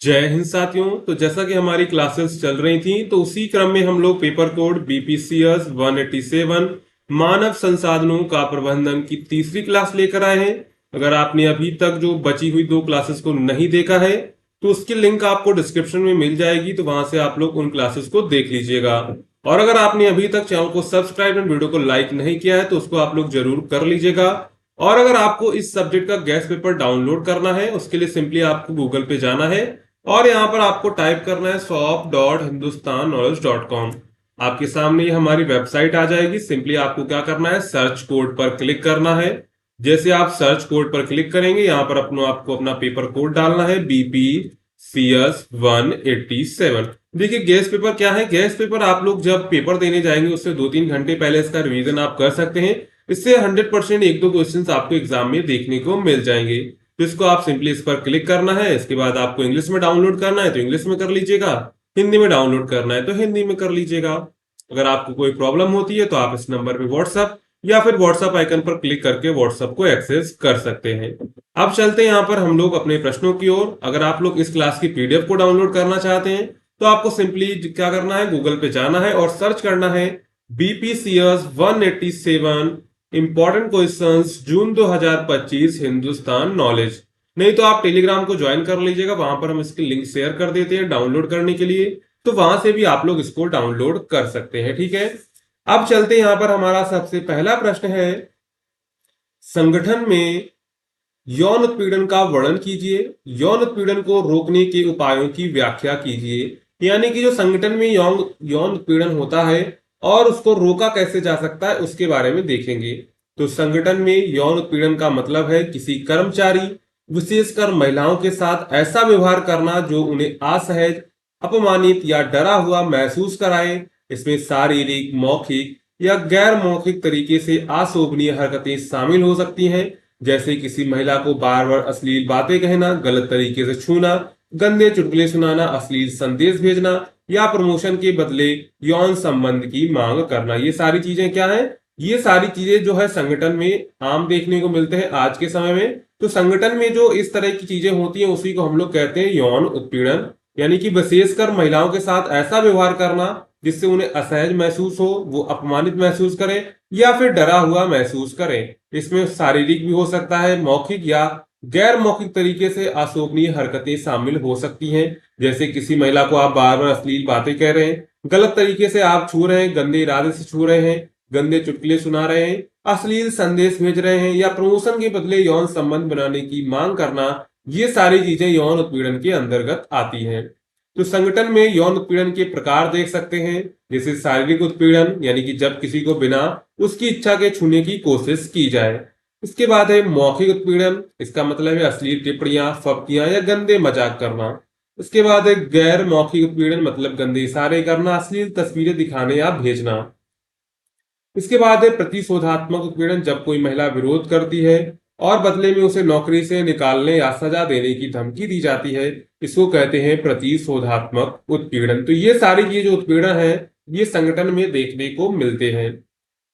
जय हिंद साथियों। तो जैसा कि हमारी क्लासेस चल रही थी तो उसी क्रम में हम लोग पेपर कोड बीपीसीएस 187 मानव संसाधनों का प्रबंधन की तीसरी क्लास लेकर आए हैं। अगर आपने अभी तक जो बची हुई दो क्लासेस को नहीं देखा है तो उसकी लिंक आपको डिस्क्रिप्शन में मिल जाएगी, तो वहां से आप लोग उन क्लासेस को देख लीजिएगा। और अगर आपने अभी तक चैनल को सब्सक्राइब एंड वीडियो को लाइक नहीं किया है तो उसको आप लोग जरूर कर लीजिएगा। और अगर आपको इस सब्जेक्ट का गेस्ट पेपर डाउनलोड करना है उसके लिए सिंपली आपको गूगल पे जाना है और यहाँ पर आपको टाइप करना है shop.hindustanknowledge.com। आपके सामने ये हमारी वेबसाइट आ जाएगी। सिंपली आपको क्या करना है, सर्च कोड पर क्लिक करना है। जैसे आप सर्च कोड पर क्लिक करेंगे यहाँ पर आपको अपना पेपर कोड डालना है BPCS 187। देखिए गेस्ट पेपर क्या है, गेस्ट पेपर आप लोग जब पेपर देने जाएंगे उससे 2-3 घंटे पहले इसका रिवीजन आप कर सकते हैं। इससे 100% एक दो क्वेश्चंस आपको एग्जाम में देखने को मिल जाएंगे। तो इसको आप सिंपली इस पर क्लिक करना है। इसके बाद आपको इंग्लिश में डाउनलोड करना है तो इंग्लिश में कर लीजिएगा, हिंदी में डाउनलोड करना है तो हिंदी में कर लीजिएगा। अगर आपको कोई प्रॉब्लम होती है तो आप इस नंबर पे व्हाट्सएप या फिर व्हाट्सएप आइकन पर क्लिक करके व्हाट्सएप को एक्सेस कर सकते हैं। अब चलते हैं यहाँ पर हम लोग अपने प्रश्नों की ओर। अगर आप लोग इस क्लास की पीडीएफ को डाउनलोड करना चाहते हैं तो आपको सिंपली क्या करना है, गूगल पे जाना है और सर्च करना है बीपीसीएस 187 इंपॉर्टेंट क्वेश्चंस जून 2025 हिंदुस्तान नॉलेज। नहीं तो आप टेलीग्राम को ज्वाइन कर लीजिएगा, वहां पर हम इसकी लिंक शेयर कर देते हैं डाउनलोड करने के लिए, तो वहां से भी आप लोग इसको डाउनलोड कर सकते हैं। ठीक है, अब चलते हैं यहाँ पर हमारा सबसे पहला प्रश्न है, संगठन में यौन उत्पीड़न का वर्णन कीजिए, यौन उत्पीड़न को रोकने के उपायों की व्याख्या कीजिए। यानी कि जो संगठन में यौन यौन उत्पीड़न होता है और उसको रोका कैसे जा सकता है उसके बारे में देखेंगे। तो संगठन में यौन उत्पीड़न का मतलब है किसी कर्मचारी विशेषकर महिलाओं के साथ ऐसा व्यवहार करना जो उन्हें असहज, अपमानित या डरा हुआ महसूस कराए। इसमें शारीरिक, मौखिक या गैर मौखिक तरीके से अशोभनीय हरकतें शामिल हो सकती हैं, जैसे किसी महिला को बार बार अश्लील बातें कहना, गलत तरीके से छूना, गंदे चुटकुले सुनाना, अश्लील संदेश भेजना या प्रमोशन के बदले यौन संबंध की मांग करना। ये सारी चीजें क्या है, ये सारी चीजें जो है संगठन में आम देखने को मिलते हैं आज के समय में। तो संगठन में जो इस तरह की चीजें होती हैं उसी को हम लोग कहते हैं यौन उत्पीड़न। यानी कि विशेषकर महिलाओं के साथ ऐसा व्यवहार करना जिससे उन्हें असहज महसूस हो, वो अपमानित महसूस करें या फिर डरा हुआ महसूस करें। इसमें शारीरिक भी हो सकता है, मौखिक या गैर मौखिक तरीके से अशोभनीय हरकतें शामिल हो सकती हैं, जैसे किसी महिला को आप बार बार अश्लील बातें कह रहे हैं, गलत तरीके से आप छू रहे हैं, गंदे इरादे से छू रहे हैं, गंदे चुटकुले सुना रहे हैं, अश्लील संदेश भेज रहे हैं या प्रमोशन के बदले यौन संबंध बनाने की मांग करना। ये सारी चीजें यौन उत्पीड़न के अंतर्गत आती हैं। तो संगठन में यौन उत्पीड़न के प्रकार देख सकते हैं, जैसे शारीरिक उत्पीड़न यानी कि जब किसी को बिना उसकी इच्छा के छूने की कोशिश की जाए। इसके बाद है मौखिक उत्पीड़न, इसका मतलब है अश्लील टिप्पणियां, फप्तियां या गंदे मजाक करना। इसके बाद है गैर मौखिक उत्पीड़न, मतलब गंदे इशारे करना, अश्लील तस्वीरें दिखाने या भेजना। इसके बाद है प्रतिशोधात्मक उत्पीड़न, जब कोई महिला विरोध करती है और बदले में उसे नौकरी से निकालने या सजा देने की धमकी दी जाती है, इसको कहते हैं प्रतिशोधात्मक उत्पीड़न। तो ये सारी ये जो उत्पीड़न है ये संगठन में देखने को मिलते हैं।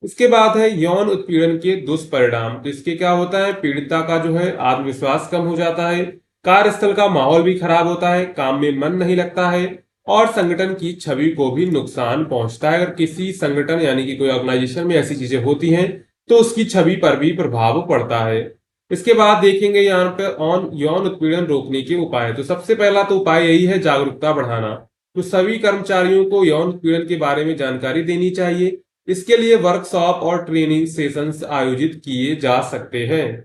इसके बाद है यौन उत्पीड़न के दुष्परिणाम। तो इसके क्या होता है, पीड़िता का जो है आत्मविश्वास कम हो जाता है, कार्यस्थल का माहौल भी खराब होता है, काम में मन नहीं लगता है और संगठन की छवि को भी नुकसान पहुंचता है। अगर किसी संगठन यानी कि कोई ऑर्गेनाइजेशन में ऐसी चीजें होती हैं तो उसकी छवि पर भी प्रभाव पड़ता है। इसके बाद देखेंगे यहाँ पर ऑन यौन उत्पीड़न रोकने के उपाय। तो सबसे पहला तो उपाय यही है जागरूकता बढ़ाना। तो सभी कर्मचारियों को यौन उत्पीड़न के बारे में जानकारी देनी चाहिए। इसके लिए वर्कशॉप और ट्रेनिंग सेशंस आयोजित किए जा सकते हैं।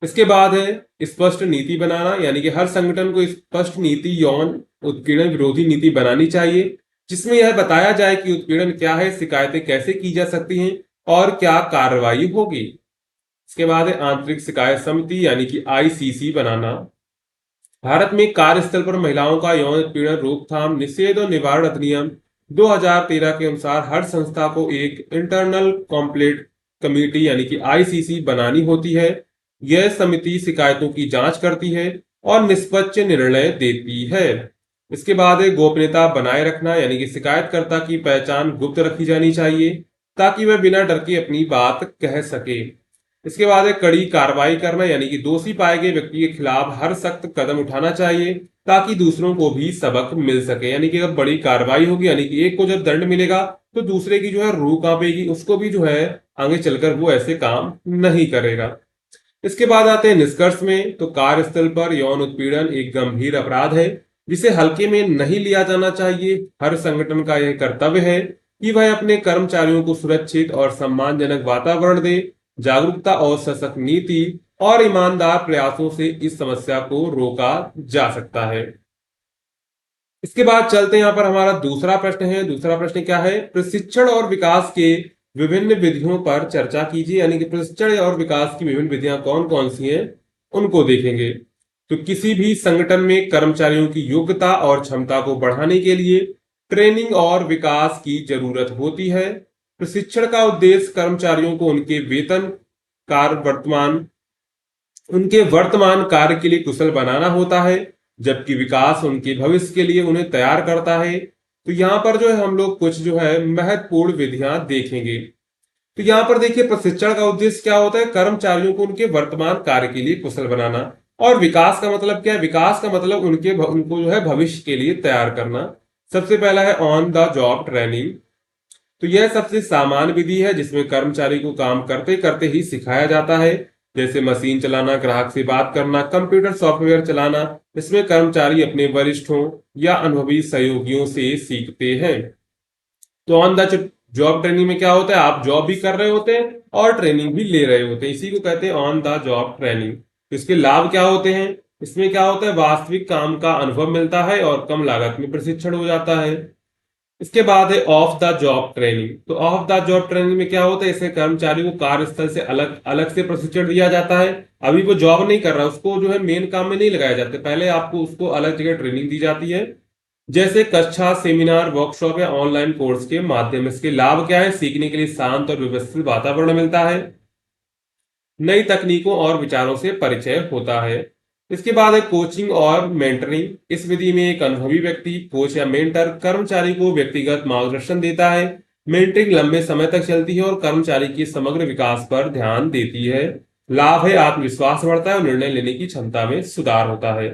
इसके बाद है स्पष्ट नीति बनाना, यानी कि हर संगठन को स्पष्ट नीति यौन उत्पीड़न विरोधी नीति बनानी चाहिए, जिसमें यह बताया जाए कि उत्पीड़न क्या है, शिकायतें कैसे की जा सकती हैं और क्या कार्रवाई होगी। इसके बाद है आंतरिक शिकायत समिति यानी कि आईसीसी बनाना। भारत में कार्यस्थल पर महिलाओं का यौन उत्पीड़न रोकथाम, निषेध और निवारण अधिनियम 2013 के अनुसार हर संस्था को एक इंटरनल कॉम्प्लेट कमेटी यानी कि आईसीसी बनानी होती है। यह समिति शिकायतों की जांच करती है और निष्पक्ष निर्णय देती है। इसके बाद है गोपनीयता बनाए रखना, यानी कि शिकायतकर्ता की पहचान गुप्त रखी जानी चाहिए ताकि वह बिना डर के अपनी बात कह सके। इसके बाद है कड़ी कार्रवाई करना, यानी कि दोषी पाए गए व्यक्ति के खिलाफ हर सख्त कदम उठाना चाहिए ताकि दूसरों को भी सबक मिल सके। यानी कि अगर बड़ी कार्रवाई होगी, यानी कि एक को जब दंड मिलेगा तो दूसरे की जो है रूह कांपेगी, उसको भी जो है आगे चलकर वो ऐसे काम नहीं करेगा। इसके बाद आते हैं निष्कर्ष में। तो कार्यस्थल पर यौन उत्पीड़न एक गंभीर अपराध है जिसे हल्के में नहीं लिया जाना चाहिए। हर संगठन का यह कर्तव्य है कि वह अपने कर्मचारियों को सुरक्षित और सम्मानजनक वातावरण दे। जागरूकता और सशक्त नीति और ईमानदार प्रयासों से इस समस्या को रोका जा सकता है। इसके बाद चलते हैं, यहाँ पर हमारा दूसरा प्रश्न है। दूसरा प्रश्न क्या है? प्रशिक्षण और विकास के विभिन्न विधियों पर चर्चा कीजिए। यानी कि प्रशिक्षण और विकास की विभिन्न विधियां कौन कौन सी हैं उनको देखेंगे। तो किसी भी संगठन में कर्मचारियों की योग्यता और क्षमता को बढ़ाने के लिए ट्रेनिंग और विकास की जरूरत होती है। प्रशिक्षण का उद्देश्य कर्मचारियों को उनके वर्तमान कार्य के लिए कुशल बनाना होता है, जबकि विकास उनके भविष्य के लिए उन्हें तैयार करता है। तो यहाँ पर जो है हम लोग कुछ जो है महत्वपूर्ण विधियां देखेंगे। तो यहाँ पर देखिए, प्रशिक्षण का उद्देश्य क्या होता है? कर्मचारियों को उनके वर्तमान कार्य के लिए कुशल बनाना। और विकास का मतलब क्या है? विकास का मतलब उनको जो है भविष्य के लिए तैयार करना। सबसे पहला है ऑन द जॉब ट्रेनिंग। तो यह सबसे सामान्य विधि है जिसमें कर्मचारी को काम करते करते ही सिखाया जाता है, जैसे मशीन चलाना, ग्राहक से बात करना, कंप्यूटर सॉफ्टवेयर चलाना। इसमें कर्मचारी अपने वरिष्ठों या अनुभवी सहयोगियों से सीखते हैं। तो ऑन द जॉब ट्रेनिंग में क्या होता है? आप जॉब भी कर रहे होते हैं और ट्रेनिंग भी ले रहे होते हैं, इसी को कहते हैं ऑन द जॉब ट्रेनिंग। तो इसके लाभ क्या होते हैं? इसमें क्या होता है? वास्तविक काम का अनुभव मिलता है और कम लागत में प्रशिक्षण हो जाता है। इसके बाद है ऑफ द जॉब ट्रेनिंग। तो ऑफ द जॉब ट्रेनिंग में क्या होता है? इससे कर्मचारी को कार्यस्थल से अलग अलग से प्रशिक्षण दिया जाता है। अभी वो जॉब नहीं कर रहा, उसको जो है मेन काम में नहीं लगाया जाता, पहले आपको उसको अलग जगह ट्रेनिंग दी जाती है, जैसे कक्षा, सेमिनार, वर्कशॉप या ऑनलाइन कोर्स के माध्यम। इसके लाभ क्या है? सीखने के लिए शांत और व्यवस्थित वातावरण मिलता है, नई तकनीकों और विचारों से परिचय होता है। इसके बाद है कोचिंग और मेंटरिंग। इस विधि में एक अनुभवी व्यक्ति, कोच या मेंटर, कर्मचारी को व्यक्तिगत मार्गदर्शन देता है। मेंटरिंग लंबे समय तक चलती है और कर्मचारी के समग्र विकास पर ध्यान देती है। लाभ है आत्मविश्वास बढ़ता है और निर्णय लेने की क्षमता में सुधार होता है।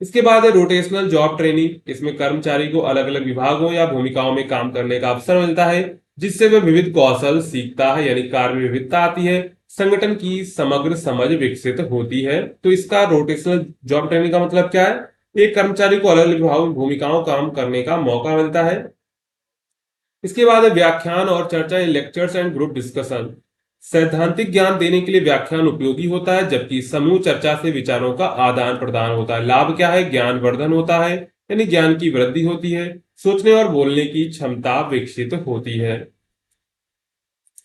इसके बाद है रोटेशनल जॉब ट्रेनिंग। इसमें कर्मचारी को अलग अलग विभागों या भूमिकाओं में काम करने का अवसर मिलता है, जिससे वह विविध कौशल सीखता है, यानी कार्य में विविधता आती है, संगठन की समग्र समझ विकसित होती है। तो इसका रोटेशनल जॉब ट्रेनिंग का मतलब क्या है? एक कर्मचारी को अलग अलग विभागों भूमिकाओं काम करने का मौका मिलता है। इसके बाद है व्याख्यान और चर्चा, लेक्चर्स एंड ग्रुप डिस्कशन। सैद्धांतिक ज्ञान देने के लिए व्याख्यान उपयोगी होता है, जबकि समूह चर्चा से विचारों का आदान प्रदान होता है। लाभ क्या है? ज्ञान वर्धन होता है, यानी ज्ञान की वृद्धि होती है, सोचने और बोलने की क्षमता विकसित होती है।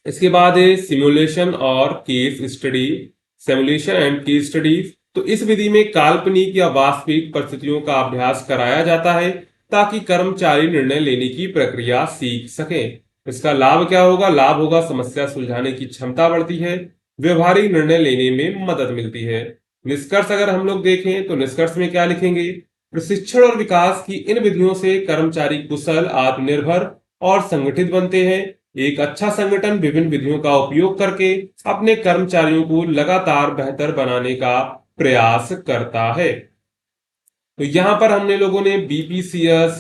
इसके बाद है सिमुलेशन और case study, simulation and case studies. तो इस विधि में काल्पनिक या वास्तविक परिस्थितियों का अभ्यास कराया जाता है ताकि कर्मचारी निर्णय लेने की प्रक्रिया सीख सके। इसका लाभ क्या होगा? लाभ होगा समस्या सुलझाने की क्षमता बढ़ती है, व्यवहारिक निर्णय लेने में मदद मिलती है। निष्कर्ष अगर हम लोग देखें तो निष्कर्ष में क्या लिखेंगे? प्रशिक्षण और विकास की इन विधियों से कर्मचारी कुशल, आत्मनिर्भर और संगठित बनते हैं। एक अच्छा संगठन विभिन्न विधियों का उपयोग करके अपने कर्मचारियों को लगातार बेहतर बनाने का प्रयास करता है। तो यहां पर हमने लोगों ने बीपीसीएस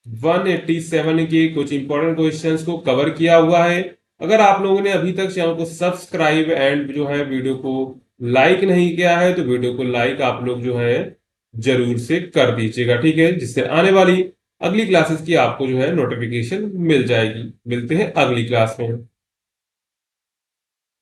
187 के कुछ इंपॉर्टेंट क्वेश्चंस को कवर किया हुआ है। अगर आप लोगों ने अभी तक चैनल को सब्सक्राइब एंड जो है वीडियो को लाइक नहीं किया है, तो वीडियो को लाइक आप लोग जो है जरूर से कर दीजिएगा, ठीक है, जिससे आने वाली अगली क्लासेस की आपको जो है नोटिफिकेशन मिल जाएगी। मिलते हैं अगली क्लास में।